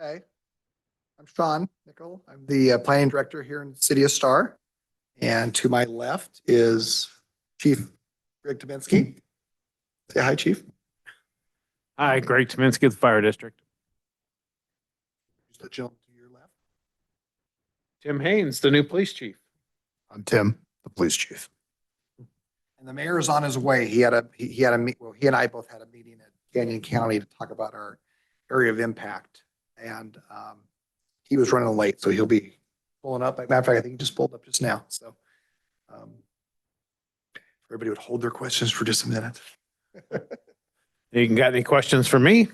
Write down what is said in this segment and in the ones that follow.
Okay. I'm Sean Nickel. I'm the planning director here in the city of Star. And to my left is Chief Greg Tominski. Say hi, Chief. Hi, Greg Tominski, the Fire District. Just the gentleman to your left. Tim Haynes, the new police chief. I'm Tim, the police chief. And the mayor is on his way. He and I both had a meeting at Canyon County to talk about our area of impact. And he was running late, so he'll be pulling up. Matter of fact, I think he just pulled up just now. So everybody would hold their questions for just a minute. You got any questions for me?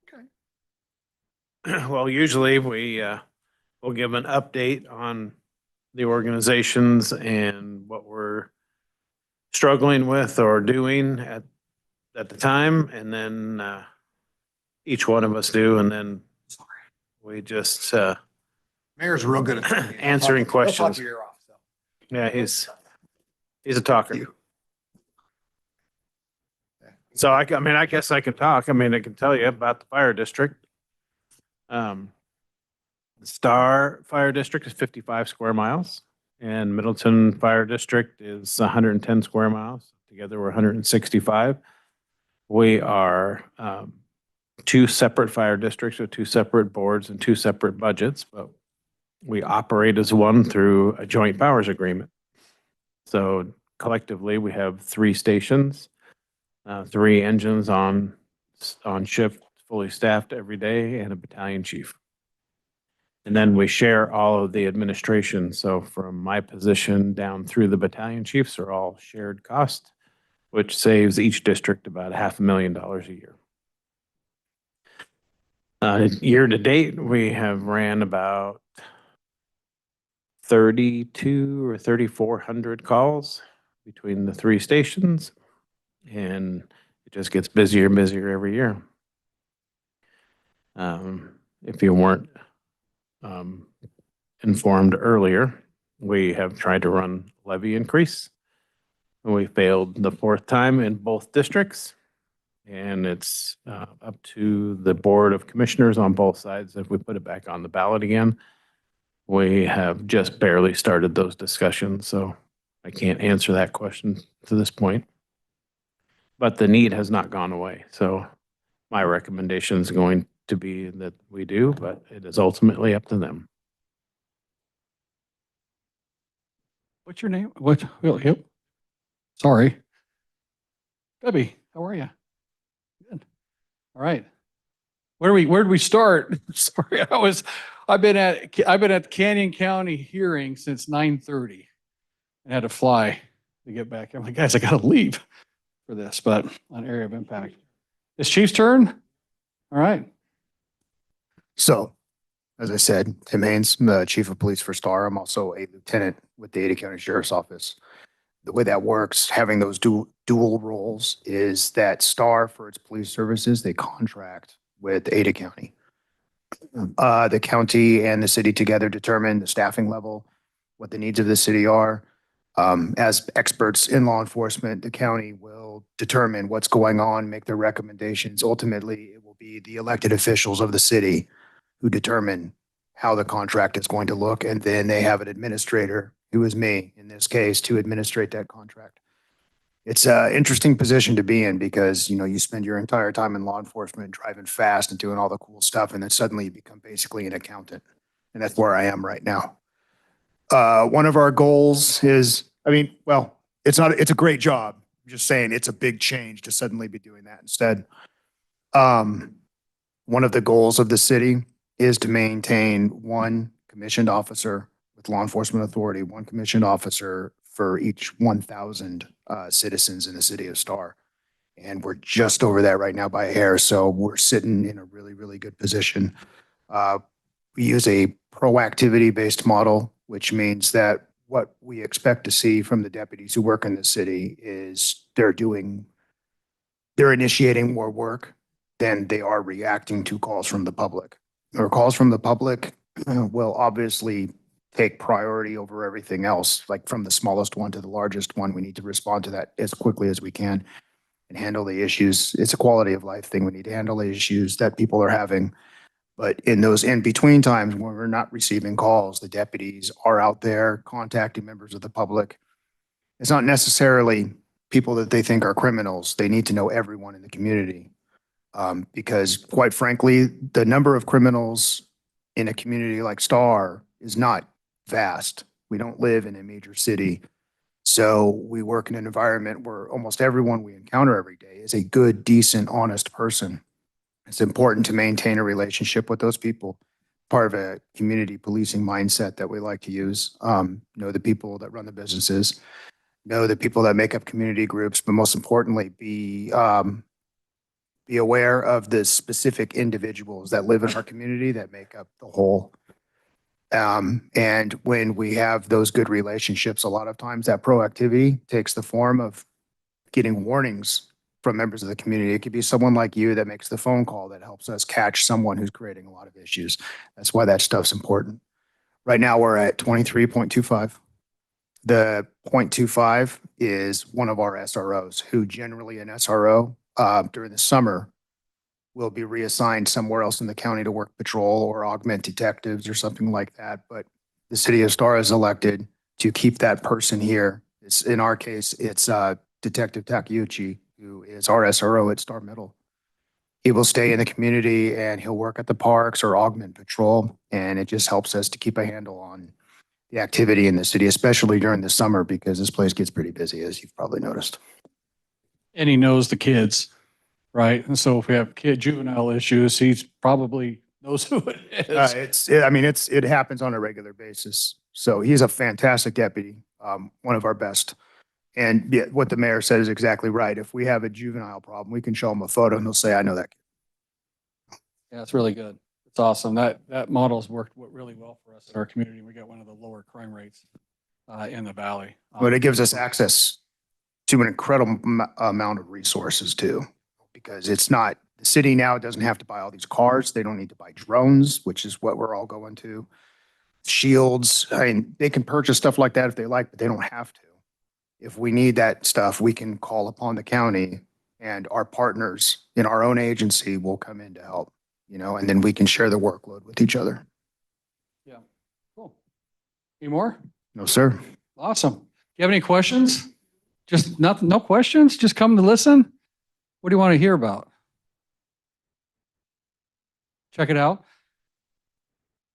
Okay. Well, usually we'll give an update on the organizations and what we're struggling with or doing at the time, and then each one of us do, and then we just Mayor's real good at answering He'll talk questions. your ear off, so. Yeah, he's a talker. So I mean, I guess I can talk. I mean, I can tell you about the fire district. The Star Fire District is 55 square miles, and Middleton Fire District is 110 square miles. Together, we're 165. We are two separate fire districts with two separate boards and two separate budgets, but we operate as one through a joint powers agreement. So collectively, we have 3 stations, 3 engines on shift, fully staffed every day, and a battalion chief. And then we share all of the administration. So from my position down through the battalion chiefs are all shared costs, which saves each district about $500,000 a year. Year to date, we have ran about 32 or 3,400 calls between the 3 stations, and it just gets busier and busier every year. If you weren't informed earlier, we have tried to run levy increase. We failed the 4th time in both districts, and it's up to the Board of Commissioners on both sides if we put it back on the ballot again. We have just barely started those discussions, so I can't answer that question to this point. But the need has not gone away, so my recommendation is going to be that we do, but it is ultimately up to them. What's your name? Yep. Sorry. Debbie, how are you? Good. All right. Where did we start? Sorry, I've been at Canyon County hearing since 9:30 and had to fly to get back. I'm like, guys, I gotta leave for this, but on area of impact. It's Chief's turn. All right. So, as I said, Tim Haynes, I'm the chief of police for Star. I'm also a lieutenant with the Ada County Sheriff's Office. The way that works, having those dual roles, is that Star, for its police services, they contract with Ada County. The county and the city together determine the staffing level, what the needs of the city are. As experts in law enforcement, the county will determine what's going on, make their recommendations. Ultimately, it will be the elected officials of the city who determine how the contract is going to look. And then they have an administrator, who is me in this case, to administrate that contract. It's an interesting position to be in because, you know, you spend your entire time in law enforcement driving fast and doing all the cool stuff. And then suddenly you become basically an accountant. And that's where I am right now. One of our goals is, it's a great job. I'm just saying it's a big change to suddenly be doing that instead. One of the goals of the city is to maintain one commissioned officer with law enforcement authority, one commissioned officer for each 1,000 citizens in the city of Star. And we're just over that right now by a hair. So we're sitting in a really, really good position. We use a proactivity-based model, which means that what we expect to see from the deputies who work in the city is they're initiating more work than they are reacting to calls from the public. Or calls from the public will obviously take priority over everything else, like from the smallest one to the largest one. We need to respond to that as quickly as we can. And and handle the issues. It's a quality of life thing. We need to handle the issues that people are having. But in those in-between times when we're not receiving calls, the deputies are out there contacting members of the public. It's not necessarily people that they think are criminals. They need to know everyone in the community. Because quite frankly, the number of criminals in a community like Star is not vast. We don't live in a major city. So we work in an environment where almost everyone we encounter every day is a good, decent, honest person. It's important to maintain a relationship with those people. Part of a community policing mindset that we like to use. Know the people that run the businesses, know the people that make up community groups, but most importantly, be aware of the specific individuals that live in our community that make up the whole. And when we have those good relationships, a lot of times that proactivity takes the form of getting warnings from members of the community. It could be someone like you that makes the phone call that helps us catch someone who's creating a lot of issues. That's why that stuff's important. Right now, we're at 23.25. The 0.25 is one of our SROs, who generally an SRO during the summer will be reassigned somewhere else in the county to work patrol or augment detectives or something like that. But the city of Star is elected to keep that person here. It's, in our case, it's Detective Takeuchi, who is our SRO at Star Middle. He will stay in the community and he'll work at the parks or augment patrol. And it just helps us to keep a handle on the activity in the city, especially during the summer, because this place gets pretty busy, as you've probably noticed. And he knows the kids, right? And so if we have juvenile issues, he's probably knows who it is. It happens on a regular basis. So he's a fantastic deputy, one of our best. And yeah, what the mayor said is exactly right. If we have a juvenile problem, we can show them a photo and they'll say, I know that kid. Yeah, it's really good. It's awesome. That model's worked really well for us in our community. We got one of the lower crime rates in the valley. But it gives us access to an incredible amount of resources too, because it's not, the city now doesn't have to buy all these cars. They don't need to buy drones, which is what we're all going to. Shields. I mean, they can purchase stuff like that if they like, but they don't have to. If we need that stuff, we can call upon the county and our partners in our own agency will come in to help, and then we can share the workload with each other. Yeah, cool. Any more? No, sir. Awesome. Do you have any questions? Just nothing, no questions? Just come to listen? What do you want to hear about? Check it out.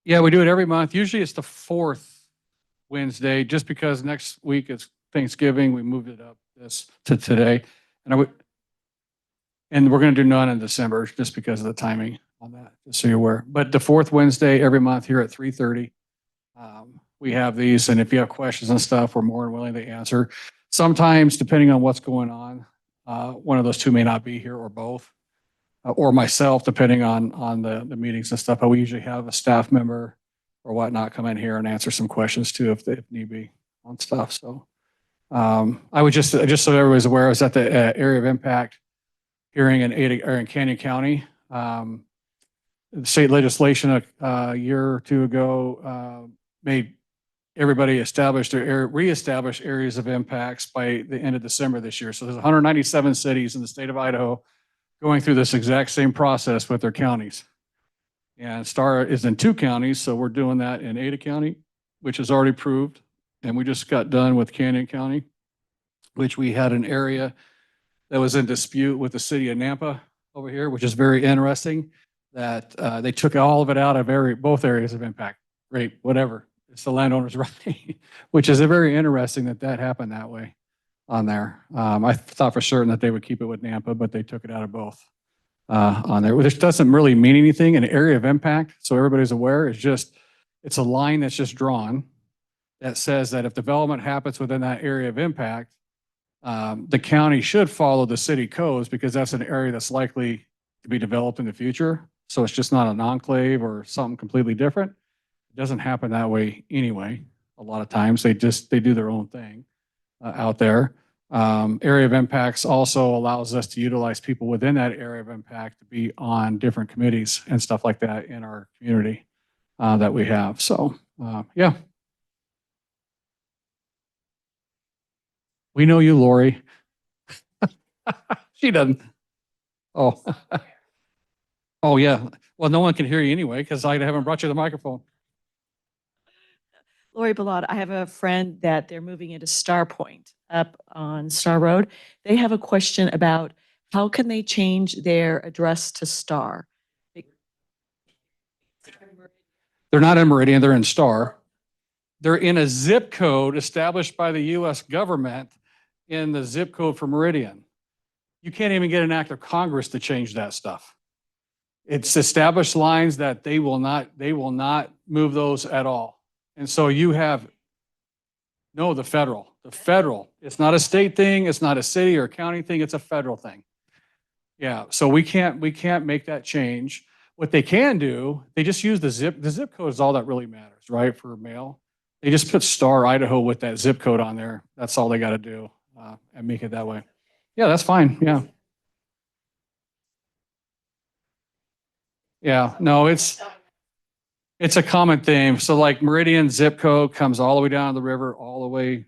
Yeah, we do it every month. Usually it's the fourth Wednesday, just because next week it's Thanksgiving. We moved it up to today. And we're going to do none in December just because of the timing on that, just so you're aware. But the fourth Wednesday every month here at 3:30, we have these. And if you have questions and stuff, we're more than willing to answer. Sometimes, depending on what's going on, one of those two may not be here or both, or myself, depending on the meetings and stuff. But we usually have a staff member or whatnot come in here and answer some questions too, if need be on stuff. So I would just so everybody's aware, I was at the area of impact hearing in Canyon County. The state legislation a year or two ago made everybody reestablish areas of impacts by the end of December this year. So there's 197 cities in the state of Idaho going through this exact same process with their counties. And Star is in 2 counties, so we're doing that in Ada County, which is already approved. And we just got done with Canyon County, which we had an area that was in dispute with the city of Nampa over here, which is very interesting that they took all of it out of both areas of impact. Great, whatever. It's the landowner's right, which is very interesting that happened that way on there. I thought for certain that they would keep it with Nampa, but they took it out of both on there, which doesn't really mean anything. An area of impact, so everybody's aware, it's a line that's just drawn that says that if development happens within that area of impact, the county should follow the city codes because that's an area that's likely to be developed in the future. So it's just not an enclave or something completely different. It doesn't happen that way anyway. A lot of times they do their own thing out there. Area of impacts also allows us to utilize people within that area of impact to be on different committees and stuff like that in our community that we have. So yeah. We know you, Lori. She doesn't. Oh. Oh, yeah. Well, no one can hear you anyway because I haven't brought you the microphone. Lori Bellata, I have a friend that they're moving into Star Point up on Star Road. They have a question about how can they change their address to Star? They're not in Meridian, they're in Star. They're in a zip code established by the US government in the zip code for Meridian. You can't even get an act of Congress to change that stuff. It's established lines that they will not move those at all. And so you have, no, the federal, it's not a state thing. It's not a city or county thing. It's a federal thing. Yeah. So we can't make that change. What they can do, they just use the zip code is all that really matters, right? For mail. They just put Star, Idaho with that zip code on there. That's all they got to do and make it that way. Yeah, that's fine. Yeah. Yeah, no, it's a common theme. So like Meridian zip code comes all the way down the river, all the way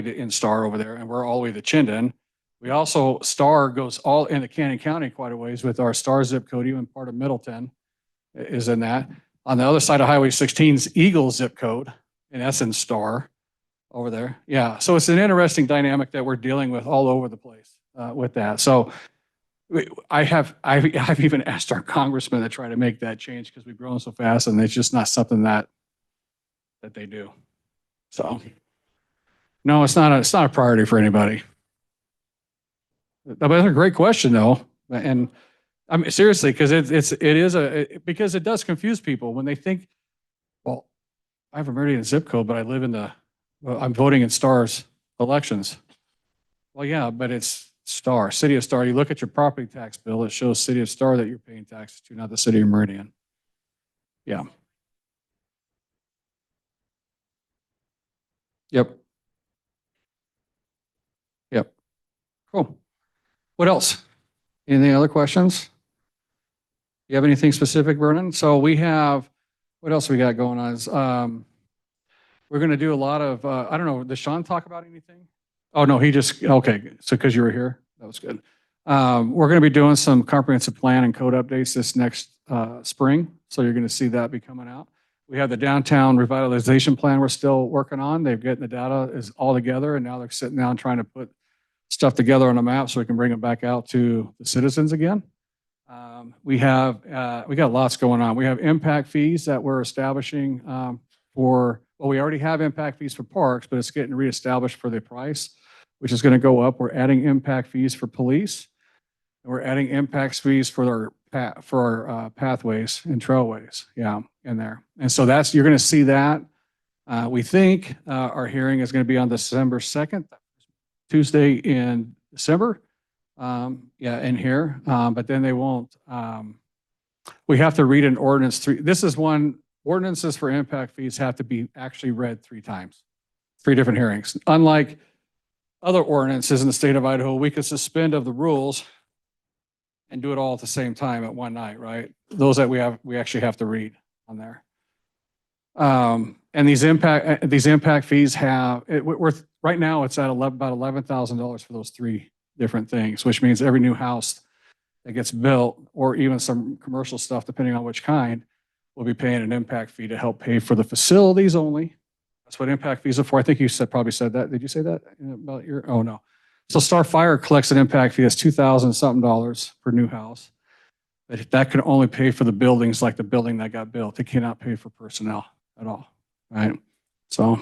to in Star over there, and we're all the way to Chinden. We also, Star goes all into Canyon County quite a ways with our Star zip code, even part of Middleton is in that. On the other side of Highway 16's Eagle zip code, and that's in Star over there. Yeah, so it's an interesting dynamic that we're dealing with all over the place with that. So I've even asked our congressman to try to make that change because we've grown so fast, and it's just not something that they do. So no, it's not a priority for anybody. But that's a great question though. And I mean, seriously, because because it does confuse people when they think, well, I have a Meridian zip code, but I live I'm voting in Star's elections. Well, yeah, but it's Star, City of Star. You look at your property tax bill, it shows City of Star that you're paying taxes to, not the City of Meridian. Yeah. Yep. Yep. Cool. What else? Anything other questions? You have anything specific, Vernon? So we have, what else we got going on is, we're going to do a lot of, I don't know, does Sean talk about anything? Oh, no, okay. So because you were here, that was good. We're going to be doing some comprehensive plan and code updates this next spring. So you're going to see that be coming out. We have the downtown revitalization plan we're still working on. They've gotten the data is all together, and now they're sitting down trying to put stuff together on a map so we can bring it back out to the citizens again. We got lots going on. We have impact fees that we're establishing we already have impact fees for parks, but it's getting reestablished for the price, which is going to go up. We're adding impact fees for police, and we're adding impact fees for our pathways and trailways. Yeah, in there. And so you're going to see that. We think our hearing is going to be on December 2nd, Tuesday in December. In here, but then they won't. We have to read an ordinance This is one. Ordinances for impact fees have to be actually read 3 times, 3 different hearings. Unlike other ordinances in the state of Idaho, we could suspend of the rules and do it all at the same time at one night, right? Those that we actually have to read on there. And these impact fees right now it's at about $11,000 for those 3 different things, which means every new house that gets built, or even some commercial stuff, depending on which kind, will be paying an impact fee to help pay for the facilities only. That's what impact fees are for. I think you probably said that. Did you say that about oh no. So Star Fire collects an impact fee that's $2,000 something per new house. But that can only pay for the buildings, like the building that got built. It cannot pay for personnel at all, right? So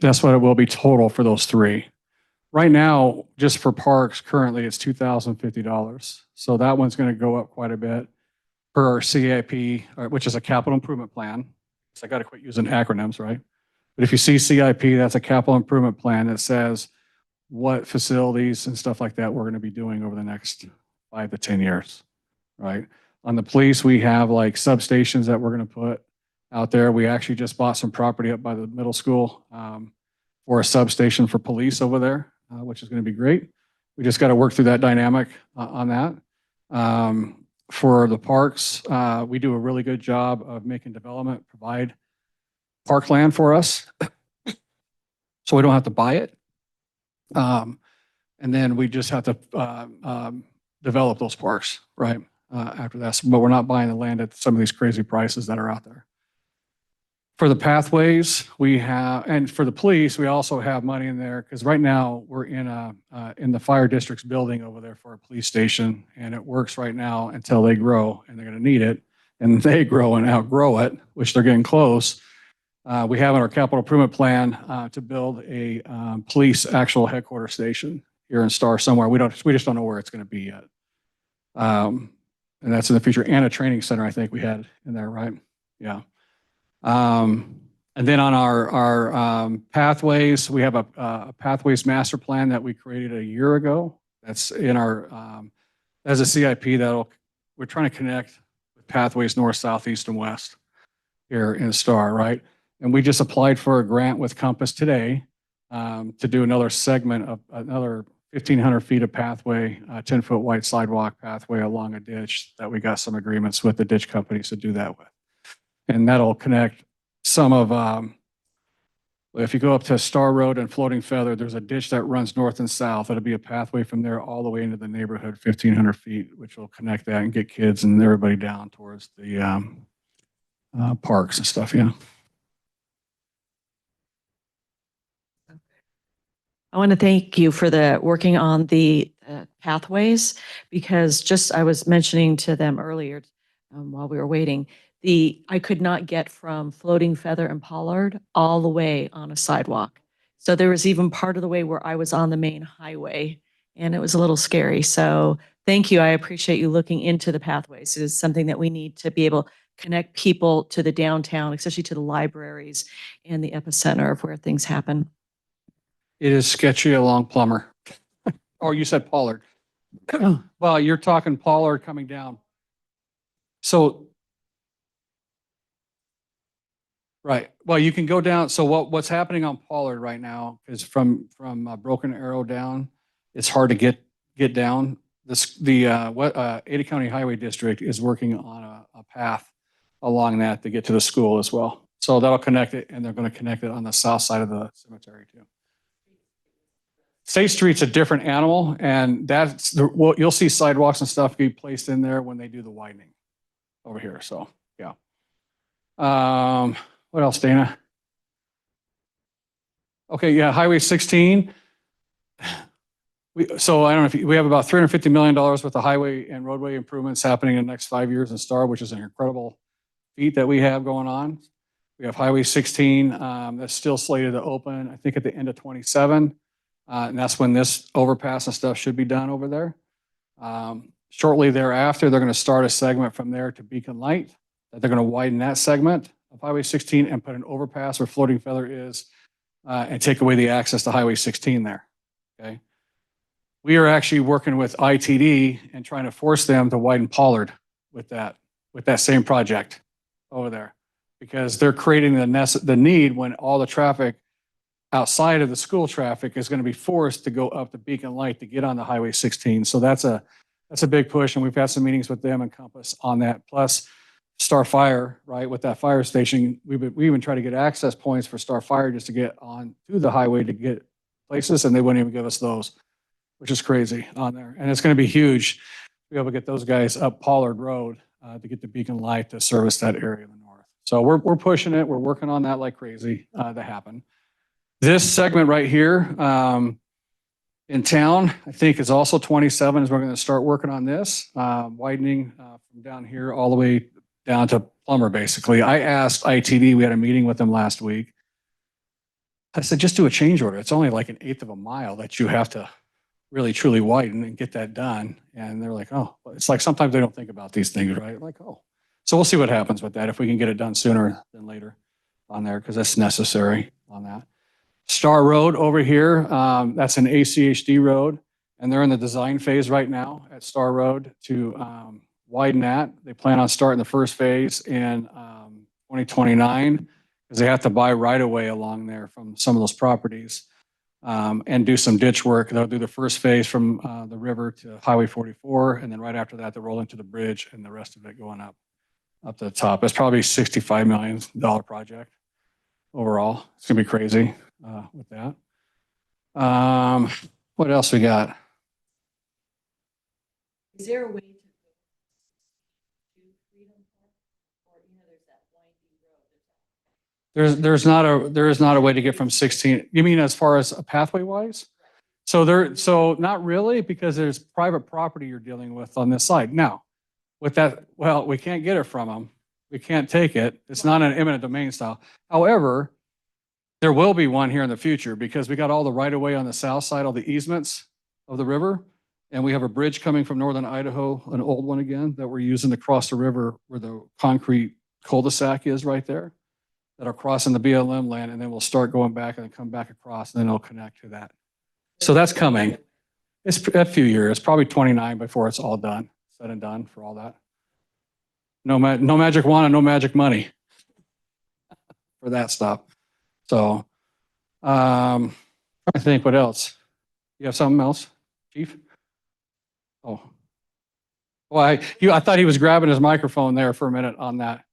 that's what it will be total for those 3. Right now, just for parks, currently it's $2,050. So that one's going to go up quite a bit per our CIP, which is a capital improvement plan. So I got to quit using acronyms, right? But if you see CIP, that's a capital improvement plan that says what facilities and stuff like that we're going to be doing over the next 5 to 10 years, right? On the police, we have like substations that we're going to put out there. We actually just bought some property up by the middle school for a substation for police over there, which is going to be great. We just got to work through that dynamic on that. For the parks, we do a really good job of making development provide parkland for us. So we don't have to buy it. And then we just have to develop those parks, right? After that, but we're not buying the land at some of these crazy prices that are out there. For the pathways, we have, and for the police, we also have money in there because right now we're in the fire district's building over there for a police station, and it works right now until they grow, and they're going to need it, and they grow and outgrow it, which they're getting close. We have in our capital improvement plan to build a police actual headquarters station here in Star somewhere. We just don't know where it's going to be yet. And that's in the future, and a training center, I think we had in there, right? Yeah. And then on our pathways, we have a pathways master plan that we created a year ago. That's in our, as a CIP we're trying to connect with pathways north, south, east, and west here in Star, right? And we just applied for a grant with Compass today to do another segment of another 1,500 feet of pathway, 10-foot wide sidewalk pathway along a ditch that we got some agreements with the ditch companies to do that with. And that'll connect some of, if you go up to Star Road and Floating Feather, there's a ditch that runs north and south. It'll be a pathway from there all the way into the neighborhood, 1,500 feet, which will connect that and get kids and everybody down towards the parks and stuff, yeah. I want to thank you for the working on the pathways, because just I was mentioning to them earlier while we were waiting, I could not get from Floating Feather and Pollard all the way on a sidewalk. So there was even part of the way where I was on the main highway, and it was a little scary. So thank you. I appreciate you looking into the pathways. It is something that we need to be able to connect people to the downtown, especially to the libraries and the epicenter of where things happen. It is sketchy along Plummer. Oh, you said Pollard. Well, you're talking Pollard coming down. So, right. Well, you can go down. So what's happening on Pollard right now is from Broken Arrow down, it's hard to get down. Ada County Highway District is working on a path along that to get to the school as well. So that'll connect it, and they're going to connect it on the south side of the cemetery too. State Street's a different animal, and you'll see sidewalks and stuff be placed in there when they do the widening over here. So, yeah. What else, Dana? Okay, yeah, Highway 16. So I don't know if we have about $350 million worth of highway and roadway improvements happening in the next 5 years in Star, which is an incredible feat that we have going on. We have Highway 16 that's still slated to open, I think, at the end of 27. And that's when this overpass and stuff should be done over there. Shortly thereafter, they're going to start a segment from there to Beacon Light. They're going to widen that segment of Highway 16 and put an overpass where Floating Feather is and take away the access to Highway 16 there. Okay. We are actually working with ITD and trying to force them to widen Pollard with that same project over there, because they're creating the need when all the traffic outside of the school traffic is going to be forced to go up to Beacon Light to get on the Highway 16. So that's a big push, and we've had some meetings with them and Compass on that. Plus Star Fire, right, with that fire station, we even try to get access points for Star Fire just to get on to the highway to get places, and they wouldn't even give us those, which is crazy on there. And it's going to be huge to be able to get those guys up Pollard Road to get the Beacon Light to service that area in the north. So we're pushing it. We're working on that like crazy to happen. This segment right here in town, I think, is also 27 is we're going to start working on this, widening from down here all the way down to Plummer, basically. I asked ITD, we had a meeting with them last week. I said, just do a change order. It's only like 1/8 of a mile that you have to really truly widen and get that done. And they're like, oh, it's like sometimes they don't think about these things, right? Like, oh. So we'll see what happens with that if we can get it done sooner than later on there, because that's necessary on that. Star Road over here, that's an ACHD road, and they're in the design phase right now at Star Road to widen that. They plan on starting the first phase in 2029, because they have to buy right away along there from some of those properties and do some ditch work. They'll do the first phase from the river to Highway 44, and then right after that, they'll roll into the bridge and the rest of it going up to the top. It's probably a $65 million project overall. It's gonna be crazy with that. What else we got? Is there a way to go to Freedom Park? Or, there's that winding road. There is not a way to get from 16. You mean as far as a pathway wise? So not really, because there's private property you're dealing with on this side. Now, with that, well, we can't get it from them. We can't take it. It's not an eminent domain style. However, there will be one here in the future because we got all the right of way on the south side, all the easements of the river. And we have a bridge coming from northern Idaho, an old one again, that we're using to cross the river where the concrete cul-de-sac is right there, that are crossing the BLM land. And then we'll start going back and then come back across and then it'll connect to that. So that's coming. It's a few years, probably 29 before it's all done, said and done for all that. No magic wand and no magic money for that stuff. So, trying to think what else. You have something else, Chief? Oh, well, I thought he was grabbing his microphone there for a minute on that.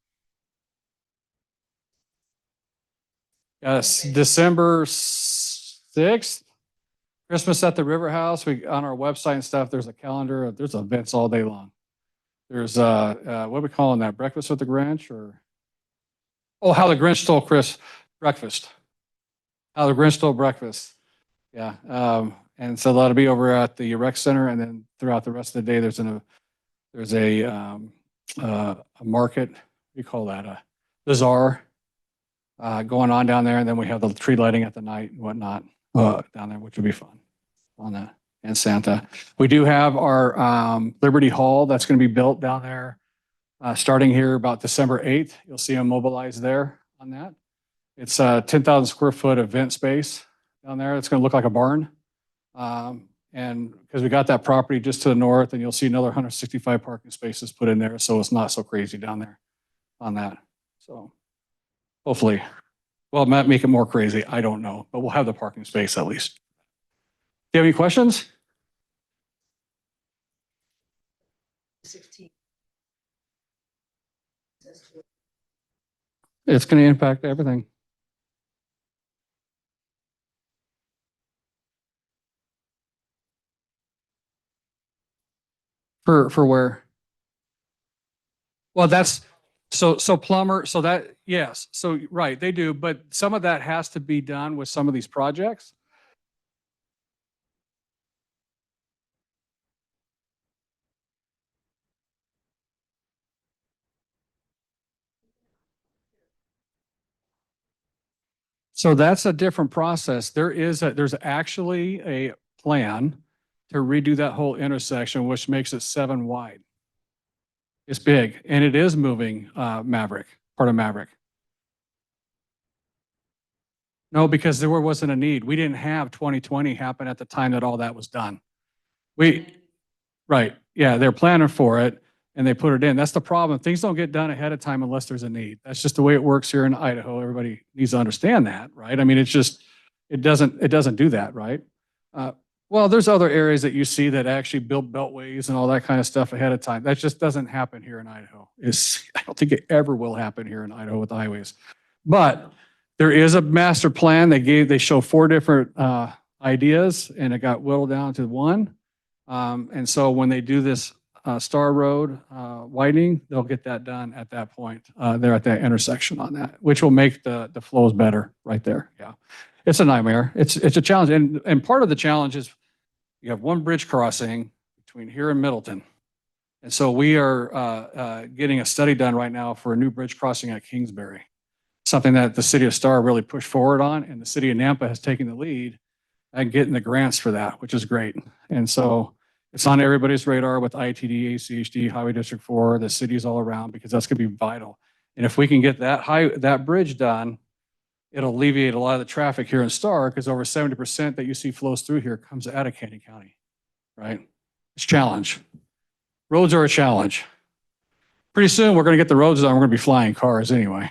Yes, December 6th, Christmas at the River House. We on our website and stuff. There's a calendar. There's events all day long. There's what are we calling that? Breakfast with the Grinch or how the Grinch stole breakfast. How the Grinch stole breakfast. Yeah. And so that'll be over at the rec center, and then throughout the rest of the day, there's a market. We call that a bazaar going on down there, and then we have the tree lighting at the night and whatnot down there, which will be fun on that. And Santa. We do have our Liberty Hall that's going to be built down there starting here about December 8th. You'll see them mobilized there on that. It's a 10,000 square foot event space down there. It's going to look like a barn. And because we got that property just to the north, and you'll see another 165 parking spaces put in there. So it's not so crazy down there on that. So hopefully, well, it might make it more crazy. I don't know, but we'll have the parking space at least. Do you have any questions? 16. It's going to impact everything. For where? Well, that's so plumber. So that, yes. So right, they do, but some of that has to be done with some of these projects. So that's a different process. There's actually a plan to redo that whole intersection, which makes it 7 wide. It's big, and it is moving Maverick, part of Maverick. No, because there wasn't a need. We didn't have 2020 happen at the time that all that was done. Right, yeah, they're planning for it and they put it in. That's the problem. Things don't get done ahead of time unless there's a need. That's just the way it works here in Idaho. Everybody needs to understand that, right? I mean, it's just, it doesn't do that, right? Well, there's other areas that you see that actually build beltways and all that kind of stuff ahead of time. That just doesn't happen here in Idaho. I don't think it ever will happen here in Idaho with the highways. But there is a master plan. They show 4 different ideas, and it got whittled down to 1. And so when they do this Star Road widening, they'll get that done at that point. They're at that intersection on that, which will make the flows better right there. Yeah, it's a nightmare. It's a challenge, and part of the challenge is you have 1 bridge crossing between here and Middleton, and so we are getting a study done right now for a new bridge crossing at Kingsbury, something that the city of Star really pushed forward on, and the city of Nampa has taken the lead and getting the grants for that, which is great. And so it's on everybody's radar with ITD, ACHD, Highway District 4, the cities all around, because that's going to be vital. And if we can get that bridge done, it'll alleviate a lot of the traffic here in Star, because over 70% that you see flows through here comes out of Canyon County, right? It's a challenge. Roads are a challenge. Pretty soon we're going to get the roads done. We're going to be flying cars anyway,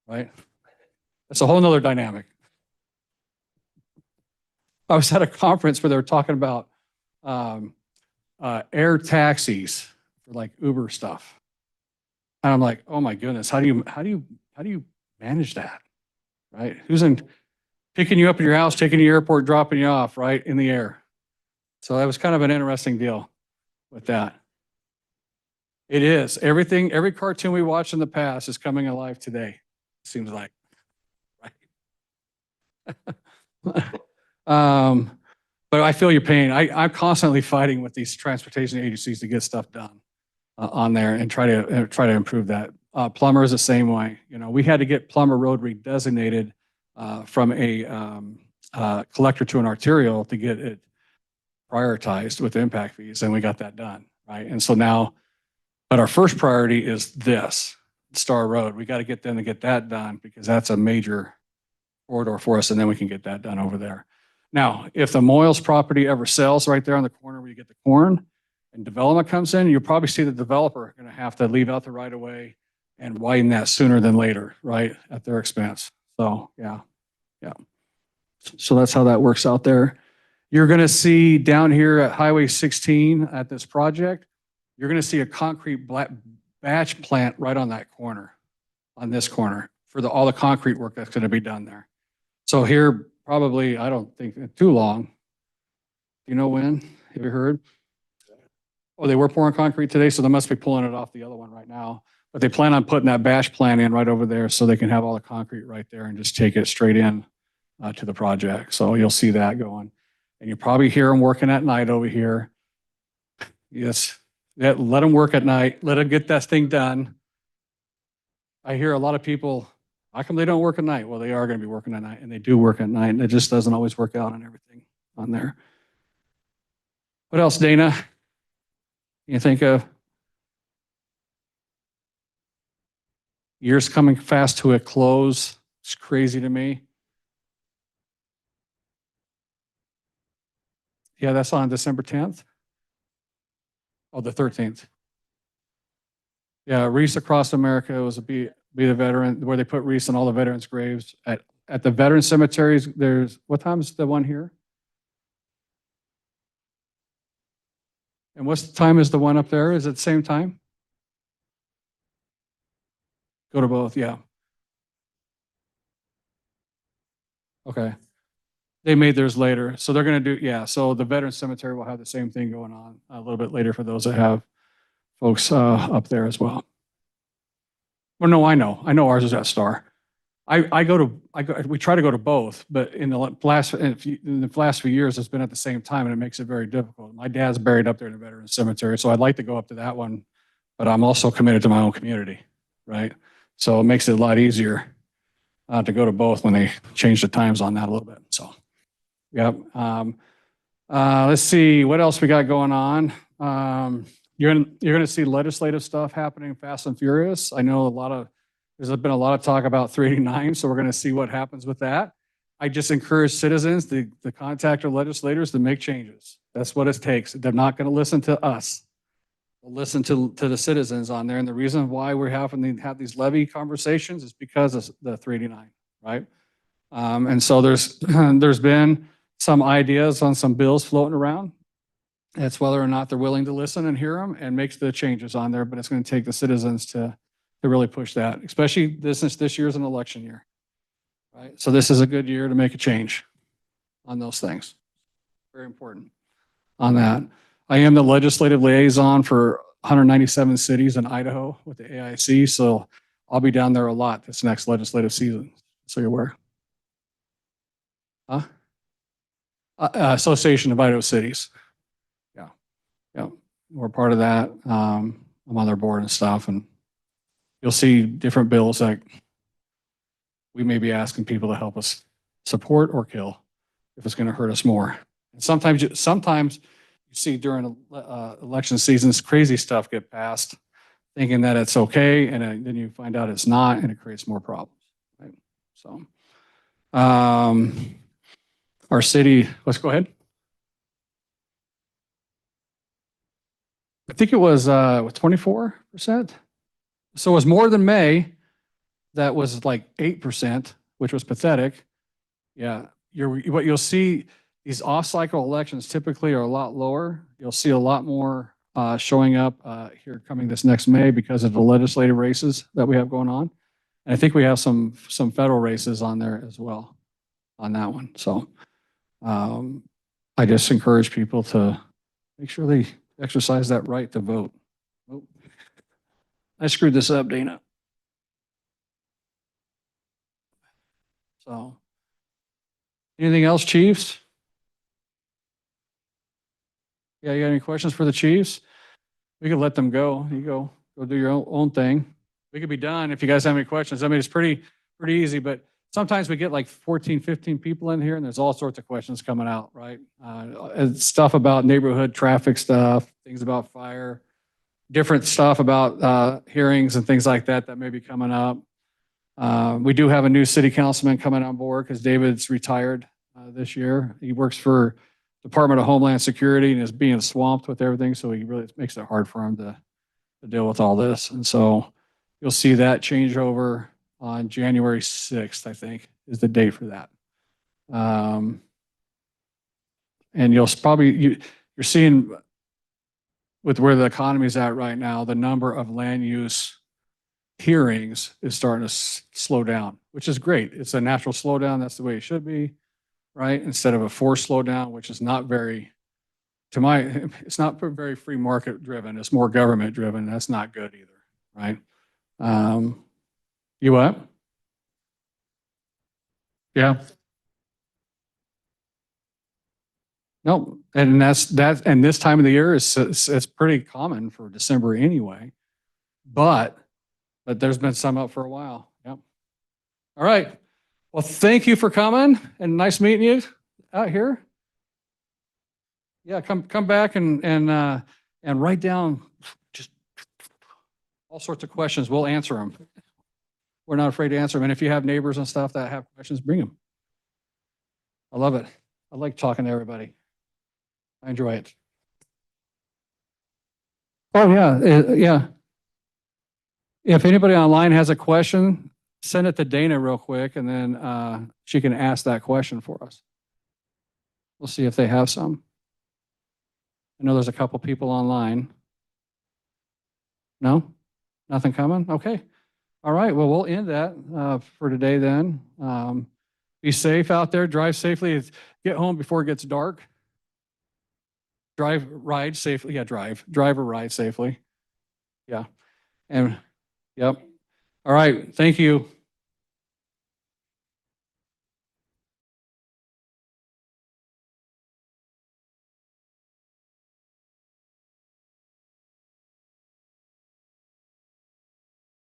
right? That's a whole nother dynamic. I was at a conference where they were talking about air taxis for like Uber stuff. And I'm like, oh my goodness, how do you manage that? Right? picking you up at your house, taking you to the airport, dropping you off, right, in the air. So that was kind of an interesting deal with that. It is. Everything, every cartoon we watched in the past is coming alive today, seems like. Right? But I feel your pain. I'm constantly fighting with these transportation agencies to get stuff done on there and try to improve that. Plummer is the same way. You know, we had to get Plummer Road redesignated from a collector to an arterial to get it prioritized with impact fees, and we got that done, right? And so now, but our first priority is this, Star Road. We got to get them to get that done because that's a major corridor for us, and then we can get that done over there. Now, if the Moyles property ever sells right there on the corner where you get the corn and development comes in, you'll probably see the developer going to have to leave out the right of way and widen that sooner than later, right, at their expense. So, yeah. So that's how that works out there. You're going to see down here at Highway 16 at this project, you're going to see a concrete batch plant right on that corner, on this corner, for all the concrete work that's going to be done there. So here, probably, I don't think too long. You know when? Have you heard? Oh, they were pouring concrete today, so they must be pulling it off the other one right now. But they plan on putting that batch plant in right over there so they can have all the concrete right there and just take it straight in to the project. So you'll see that going. And you probably hear them working at night over here. Yes, let them work at night. Let them get that thing done. I hear a lot of people, how come they don't work at night? Well, they are going to be working at night, and they do work at night, and it just doesn't always work out on everything on there. What else, Dana? You think of? Year's coming fast to a close. It's crazy to me. Yeah, that's on December 10th. Oh, the 13th. Yeah, Wreaths Across America was be the veteran, where they put wreaths on all the veterans' graves. At the veteran cemeteries, there's, what time is the one here? And what's the time is the one up there? Is it the same time? Go to both, yeah. Okay. They made theirs later. So they're going to do, yeah. So the veteran cemetery will have the same thing going on a little bit later for those that have folks up there as well. Well, no, I know ours is at Star. We try to go to both, but in the last few years, it's been at the same time, and it makes it very difficult. My dad's buried up there in the veteran cemetery, so I'd like to go up to that one, but I'm also committed to my own community, right? So it makes it a lot easier to go to both when they change the times on that a little bit. So, yep. Let's see what else we got going on. You're gonna see legislative stuff happening fast and furious. I know there's been a lot of talk about 389, so we're gonna see what happens with that. I just encourage citizens to contact our legislators to make changes. That's what it takes. They're not gonna listen to us. They'll listen to the citizens on there. And the reason why we're having to have these levy conversations is because of the 389, right? And so there's been some ideas on some bills floating around. It's whether or not they're willing to listen and hear them and make the changes on there, but it's going to take the citizens to really push that, especially this year's an election year, right? So this is a good year to make a change on those things. Very important on that. I am the legislative liaison for 197 cities in Idaho with the AIC, so I'll be down there a lot this next legislative season, so you're aware. Association of Idaho Cities. Yeah, we're part of that. I'm on their board and stuff, and you'll see different bills that we may be asking people to help us support or kill if it's going to hurt us more. And sometimes you see during election seasons, crazy stuff get passed, thinking that it's okay, and then you find out it's not, and it creates more problems. Right? So, our city. Let's go ahead. I think it was 24%. So it was more than May. That was like 8%, which was pathetic. Yeah, what you'll see, these off-cycle elections typically are a lot lower. You'll see a lot more showing up here coming this next May because of the legislative races that we have going on. And I think we have some federal races on there as well. on that one. So I just encourage people to make sure they exercise that right to vote. Oh, I screwed this up, Dana. So, anything else, chiefs? Yeah, you got any questions for the chiefs? We could let them go. You go do your own thing. We could be done if you guys have any questions. I mean, it's pretty easy, but sometimes we get like 14, 15 people in here and there's all sorts of questions coming out, right? And stuff about neighborhood traffic stuff, things about fire, different stuff about hearings and things like that that may be coming up. We do have a new city councilman coming on board because David's retired this year. He works for Department of Homeland Security and is being swamped with everything. So he really makes it hard for him to deal with all this. And so you'll see that change over on January 6th, I think is the date for that. And you'll probably, you're seeing with where the economy is at right now, the number of land use hearings is starting to slow down, which is great. It's a natural slowdown. That's the way it should be, right? Instead of a forced slowdown, which is not very, it's not very free market driven. It's more government driven. That's not good either, right? You what? Yeah. No, and and this time of the year it's pretty common for December anyway, but there's been some up for a while. Yep. All right. Well, thank you for coming and nice meeting you out here. Yeah, come back and write down just all sorts of questions. We'll answer them. We're not afraid to answer them. And if you have neighbors and stuff that have questions, bring them. I love it. I like talking to everybody. I enjoy it. Oh, yeah, yeah. If anybody online has a question, send it to Dana real quick and then she can ask that question for us. We'll see if they have some. I know there's a couple people online. No? Nothing coming? Okay. All right. Well, we'll end that for today then. Be safe out there. Drive safely. Get home before it gets dark. Ride safely. Yeah, drive or ride safely. Yeah. And yep. All right. Thank you.